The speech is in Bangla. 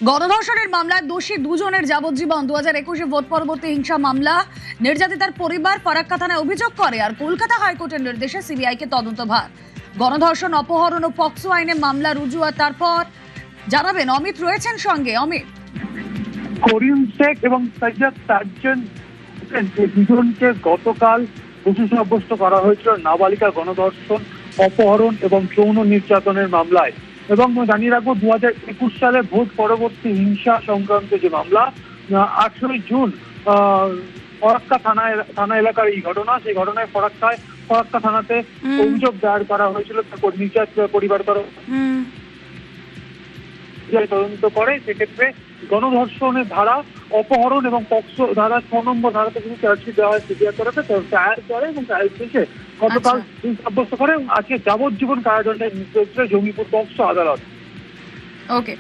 গণধর্ষণের মামলায় দোষী দুজনের যাবজ্জীবন। 2021-এ ভোট পরবর্তী হিংসা মামলা নির্যাতিতার পরিবার ফারাক্কা থানায় অভিযোগ করে, আর কলকাতা হাইকোর্টের নির্দেশে সিবিআইকে তদন্তভার। গণধর্ষণ, অপহরণ ও পক্সো আইনে মামলা রুজু। আর তারপর জানাবেন অমিত রয়েছেন সঙ্গে। অমিত, করিম শেখ এবং সৈয়দ তাজজন এই দুজনকে গতকাল দোষী সাব্যস্ত করা হয়েছিল নাবালিকা গণধর্ষণ, অপহরণ এবং যৌন নির্যাতনের মামলায়। এবং জানিয়ে রাখবো 2021 সালে ভোট পরবর্তী হিংসা সংক্রান্ত যে মামলা, 18 জুন ফরাক্কা থানা এলাকার এই ঘটনা, সেই ঘটনায় ফরাক্কা থানাতে অভিযোগ দায়ের করা হয়েছিল পরিবার তরফ তদন্ত করে। সেক্ষেত্রে গণধর্ষণের ধারা, অপহরণ এবং পক্সো ধারা 6 নম্বর ধারাতে কিন্তু চার্জশিট দেওয়া হয় সিবিআই তরফে। ট্রায়াল করে এবং ট্রায়াল শেষে গতকাল সাব্যস্ত করে আজকে যাবজ্জীবন কারাদণ্ডের নির্দেশ দিয়েছে জঙ্গিপুর পক্সো আদালত। ওকে।